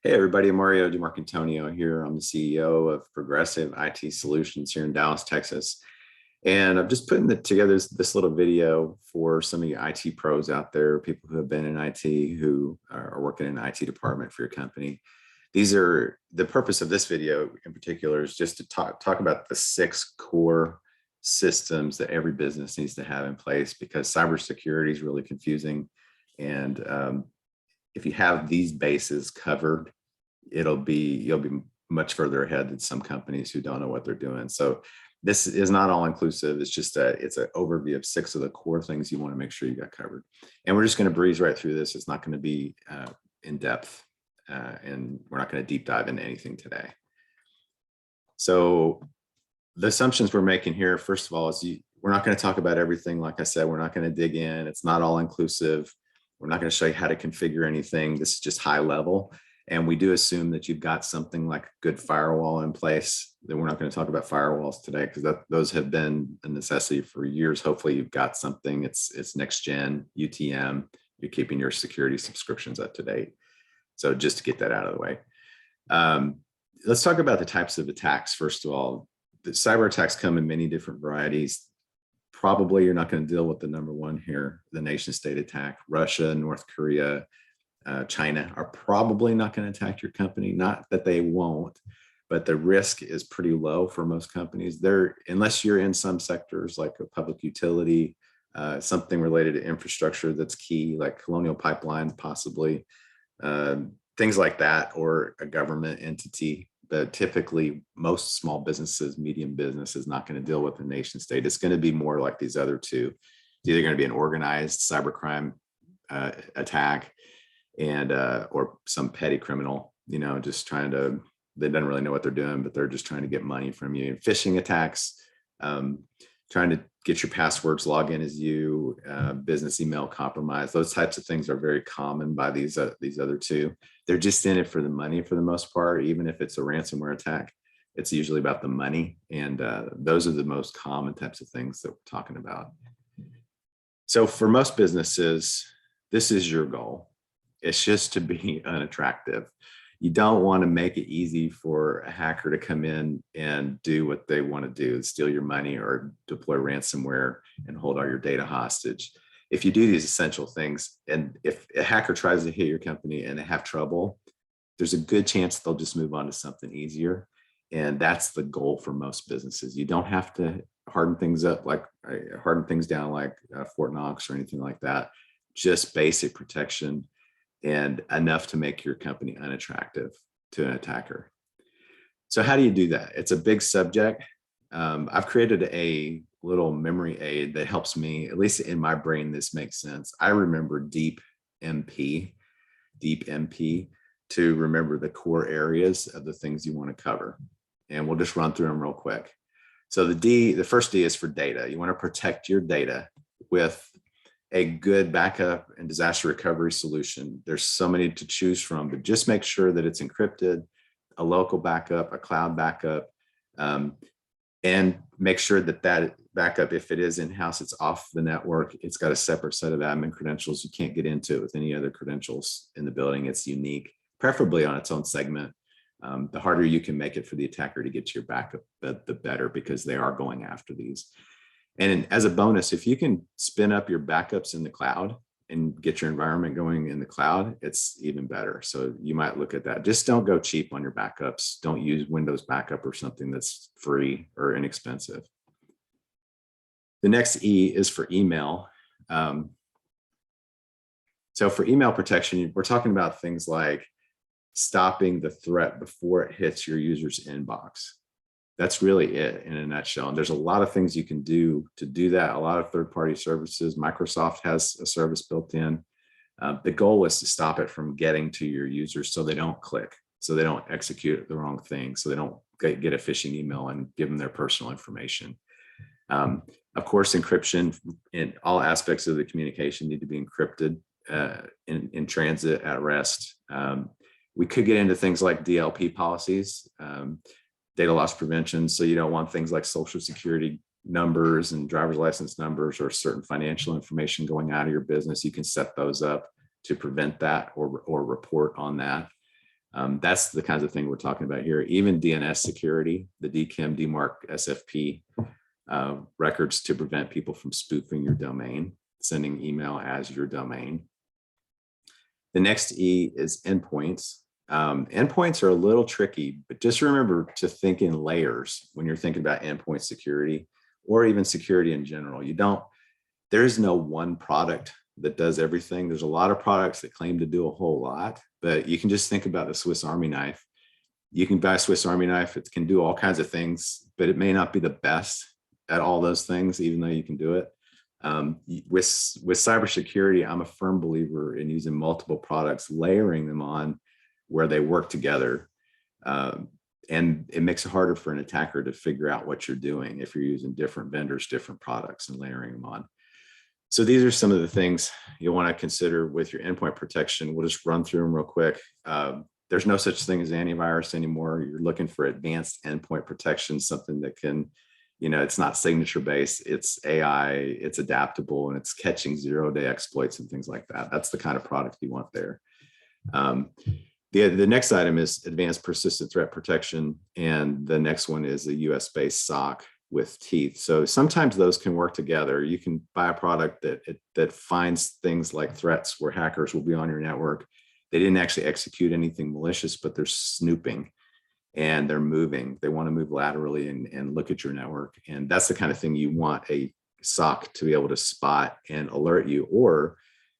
Hey everybody, Mario DiMarcantonio here. I'm the CEO of Progressive IT Solutions here in Dallas, Texas. And I'm just putting together this little video for some of you IT pros out there, people who have been in IT, who are working in an IT department for your company. The purpose of this video in particular is just to talk about the 6 core systems that every business needs to have in place, because cybersecurity is really confusing. And if you have these bases covered, you'll be much further ahead than some companies who don't know what they're doing. So this is not all inclusive. It's an overview of 6 of the core things you want to make sure you got covered. And we're just going to breeze right through this. It's not going to be in depth, and we're not going to deep dive into anything today. So the assumptions we're making here, first of all, is we're not going to talk about everything. Like I said, we're not going to dig in. It's not all inclusive. We're not going to show you how to configure anything. This is just high level. And we do assume that you've got something like a good firewall in place. Then we're not going to talk about firewalls today, because those have been a necessity for years. Hopefully you've got something. It's next gen, UTM. You're keeping your security subscriptions up to date. So just to get that out of the way. Let's talk about the types of attacks. First of all, the cyber attacks come in many different varieties. Probably you're not going to deal with the number one here, the nation state attack. Russia, North Korea, China are probably not going to attack your company. Not that they won't, but the risk is pretty low for most companies. Unless you're in some sectors like a public utility, something related to infrastructure that's key, like Colonial Pipeline, possibly, things like that, or a government entity. But typically most small businesses, medium business, is not going to deal with the nation state. It's going to be more like these other two. It's either going to be an organized cybercrime attack, and or some petty criminal, just they don't really know what they're doing, but they're just trying to get money from you. Phishing attacks, trying to get your passwords, log in as you, business email compromise. Those types of things are very common by these other two. They're just in it for the money for the most part. Even if it's a ransomware attack, it's usually about the money. And those are the most common types of things that we're talking about. So for most businesses, this is your goal. It's just to be unattractive. You don't want to make it easy for a hacker to come in and do what they want to do, steal your money or deploy ransomware and hold all your data hostage. If you do these essential things, and if a hacker tries to hit your company and they have trouble, there's a good chance they'll just move on to something easier. And that's the goal for most businesses. You don't have to harden things down like Fort Knox or anything like that. Just basic protection, and enough to make your company unattractive to an attacker. So how do you do that? It's a big subject. I've created a little memory aid that helps me, at least in my brain, this makes sense. I remember deep MP, to remember the core areas of the things you want to cover. And we'll just run through them real quick. So the first D is for data. You want to protect your data with a good backup and disaster recovery solution. There's so many to choose from, but just make sure that it's encrypted, a local backup, a cloud backup, and make sure that backup, if it is in-house, it's off the network. It's got a separate set of admin credentials. You can't get into it with any other credentials in the building. It's unique, preferably on its own segment. The harder you can make it for the attacker to get to your backup, the better, because they are going after these. And as a bonus, if you can spin up your backups in the cloud and get your environment going in the cloud, it's even better. So you might look at that. Just don't go cheap on your backups. Don't use Windows backup or something that's free or inexpensive. The next E is for email. So for email protection, we're talking about things like stopping the threat before it hits your user's inbox. That's really it in a nutshell. And there's a lot of things you can do to do that. A lot of third-party services. Microsoft has a service built in. The goal is to stop it from getting to your users so they don't click, so they don't execute the wrong thing, so they don't get a phishing email and give them their personal information. Of course, encryption in all aspects of the communication need to be encrypted in transit, at rest. We could get into things like DLP policies, data loss prevention. So you don't want things like social security numbers and driver's license numbers or certain financial information going out of your business. You can set those up to prevent that or report on that. That's the kinds of thing we're talking about here. Even DNS security, the DKIM, DMARC, SFP records to prevent people from spoofing your domain, sending email as your domain. The next E is endpoints. Endpoints are a little tricky, but just remember to think in layers when you're thinking about endpoint security or even security in general. There is no one product that does everything. There's a lot of products that claim to do a whole lot, but you can just think about the Swiss Army knife. You can buy a Swiss Army knife. It can do all kinds of things, but it may not be the best at all those things, even though you can do it. With cybersecurity, I'm a firm believer in using multiple products, layering them on where they work together. And it makes it harder for an attacker to figure out what you're doing if you're using different vendors, different products, and layering them on. So these are some of the things you'll want to consider with your endpoint protection. We'll just run through them real quick. There's no such thing as antivirus anymore. You're looking for advanced endpoint protection, something that can, it's not signature based, it's AI, it's adaptable, and it's catching 0-day exploits and things like that. That's the kind of product you want there. The next item is advanced persistent threat protection. And the next one is a US-based SOC with teeth. So sometimes those can work together. You can buy a product that finds things like threats where hackers will be on your network. They didn't actually execute anything malicious, but they're snooping and they're moving. They want to move laterally and look at your network. And that's the kind of thing you want a SOC to be able to spot and alert you, or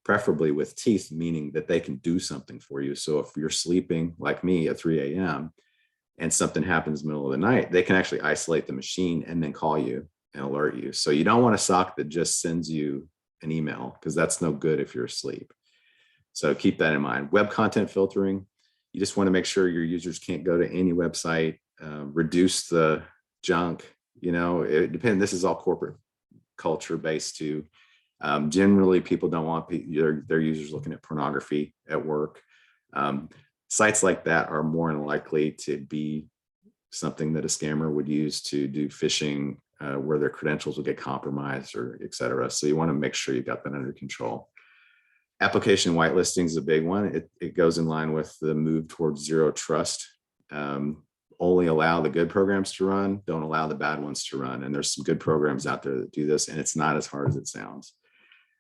preferably with teeth, meaning that they can do something for you. So if you're sleeping like me at 3 a.m. and something happens in the middle of the night, they can actually isolate the machine and then call you and alert you. So you don't want a SOC that just sends you an email, because that's no good if you're asleep. So keep that in mind. Web content filtering, you just want to make sure your users can't go to any website, reduce the junk. It depends. This is all corporate culture based too. Generally, people don't want their users looking at pornography at work. Sites like that are more than likely to be something that a scammer would use to do phishing, where their credentials will get compromised, or et cetera. So you want to make sure you got that under control. Application whitelisting is a big one. It goes in line with the move towards zero trust. Only allow the good programs to run, don't allow the bad ones to run. And there's some good programs out there that do this, and it's not as hard as it sounds.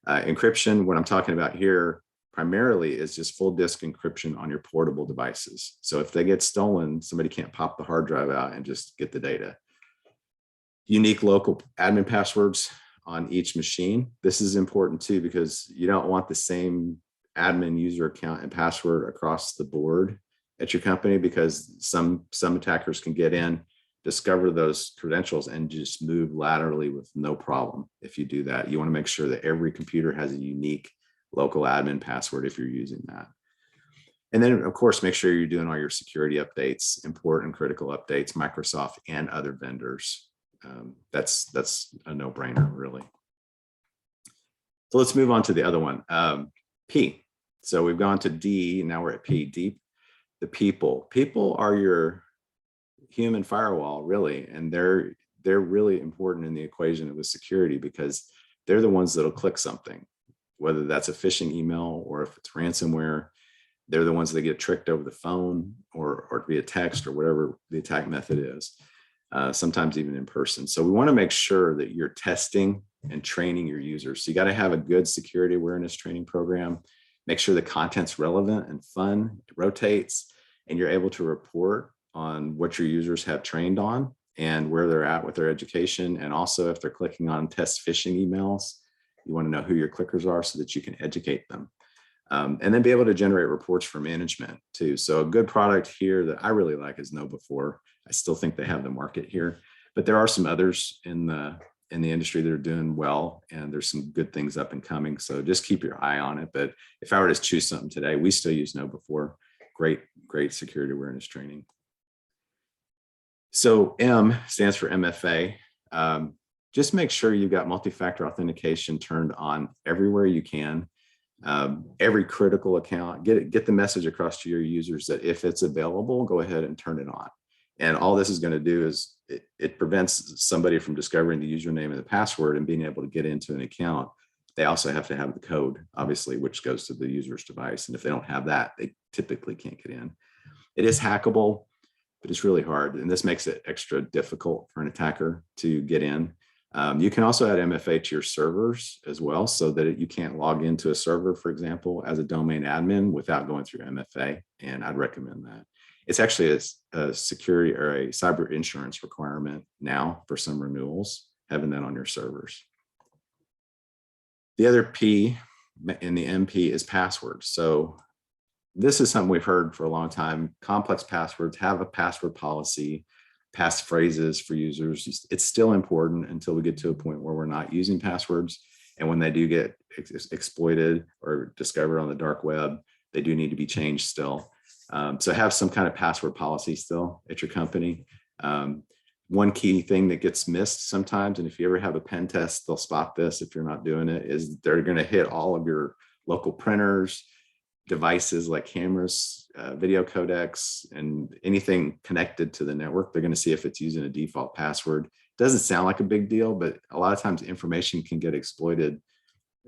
Encryption, what I'm talking about here primarily is just full disk encryption on your portable devices. So if they get stolen, somebody can't pop the hard drive out and just get the data. Unique local admin passwords on each machine. This is important too, because you don't want the same admin user account and password across the board at your company, because some attackers can get in, discover those credentials, and just move laterally with no problem. If you do that, you want to make sure that every computer has a unique local admin password if you're using that. And then, of course, make sure you're doing all your security updates, important critical updates, Microsoft and other vendors. That's a no-brainer, really. So let's move on to the other one, P. So we've gone to D, and now we're at P, deep. The people. People are your human firewall, really, and they're really important in the equation with security, because they're the ones that'll click something, whether that's a phishing email or if it's ransomware. They're the ones that get tricked over the phone or via text or whatever the attack method is, sometimes even in person. So we want to make sure that you're testing and training your users. So you got to have a good security awareness training program. Make sure the content's relevant and fun, it rotates, and you're able to report on what your users have trained on and where they're at with their education. And also, if they're clicking on test phishing emails, you want to know who your clickers are so that you can educate them. And then be able to generate reports for management too. So a good product here that I really like is KnowBe4. I still think they have the market here, but there are some others in the industry that are doing well, and there's some good things up and coming. So just keep your eye on it. But if I were to choose something today, we still use KnowBe4. Great security awareness training. So M stands for MFA. Just make sure you've got multi-factor authentication turned on everywhere you can. Every critical account, get the message across to your users that if it's available, go ahead and turn it on. And all this is going to do is it prevents somebody from discovering the username and the password and being able to get into an account. They also have to have the code, obviously, which goes to the user's device. And if they don't have that, they typically can't get in. It is hackable, but it's really hard. And this makes it extra difficult for an attacker to get in. You can also add MFA to your servers as well, so that you can't log into a server, for example, as a domain admin without going through MFA. And I'd recommend that. It's actually a security or a cyber insurance requirement now for some renewals, having that on your servers. The other P in the MP is passwords. So this is something we've heard for a long time. Complex passwords, have a password policy, passphrases for users. It's still important until we get to a point where we're not using passwords. And when they do get exploited or discovered on the dark web, they do need to be changed still. So have some kind of password policy still at your company. One key thing that gets missed sometimes, and if you ever have a pen test, they'll spot this if you're not doing it, is they're going to hit all of your local printers, devices like cameras, video codecs, and anything connected to the network. They're going to see if it's using a default password. Doesn't sound like a big deal, but a lot of times information can get exploited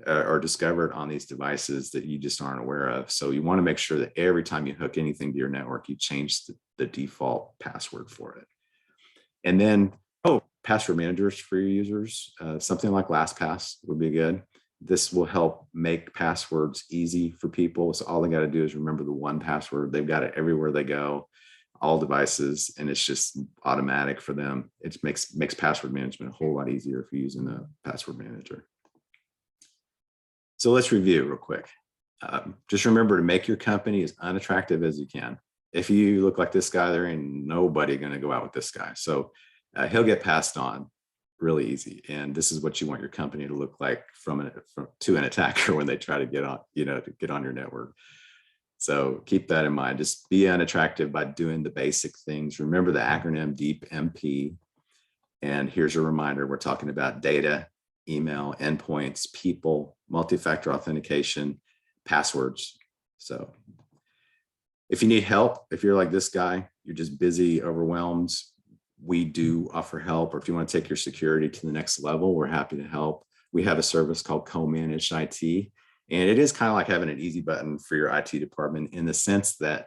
or discovered on these devices that you just aren't aware of. So you want to make sure that every time you hook anything to your network, you change the default password for it. And then, password managers for your users. Something like LastPass would be good. This will help make passwords easy for people. So all they got to do is remember the one password. They've got it everywhere they go, all devices, and it's just automatic for them. It makes password management a whole lot easier if you're using a password manager. So let's review real quick. Just remember to make your company as unattractive as you can. If you look like this guy, there ain't nobody going to go out with this guy. So he'll get passed on really easy. And this is what you want your company to look like to an attacker when they try to get on, to get on your network. So keep that in mind. Just be unattractive by doing the basic things. Remember the acronym DEEP MP. And here's a reminder, we're talking about data, email, endpoints, people, multi-factor authentication, passwords. So if you need help, if you're like this guy, you're just busy, overwhelmed, we do offer help. Or if you want to take your security to the next level, we're happy to help. We have a service called co-managed IT. And it is kind of like having an easy button for your IT department, in the sense that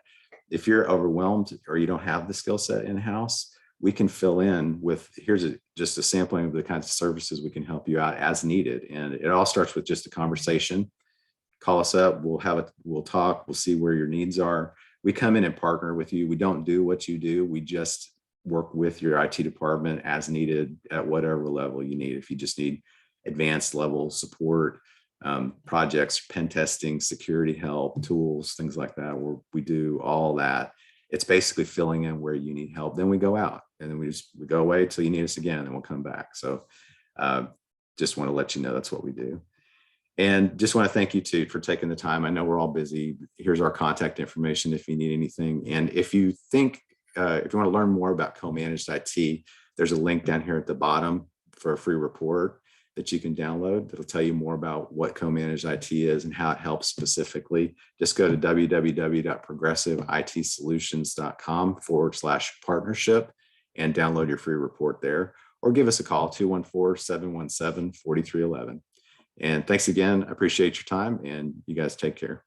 if you're overwhelmed or you don't have the skill set in-house, we can fill in with, just a sampling of the kinds of services we can help you out as needed. And it all starts with just a conversation. Call us up, we'll talk, we'll see where your needs are. We come in and partner with you. We don't do what you do. We just work with your IT department as needed at whatever level you need. If you just need advanced level support, projects, pen testing, security help, tools, things like that, where we do all that. It's basically filling in where you need help. Then we go out, and then we go away till you need us again, and then we'll come back. So just want to let you know that's what we do. And just want to thank you too for taking the time. I know we're all busy. Here's our contact information if you need anything. And if you think, if you want to learn more about co-managed IT, there's a link down here at the bottom for a free report that you can download that'll tell you more about what co-managed IT is and how it helps specifically. Just go to www.progressiveitsolutions.com/partnership and download your free report there, or give us a call, 214-717-4311. And thanks again. I appreciate your time, and you guys take care.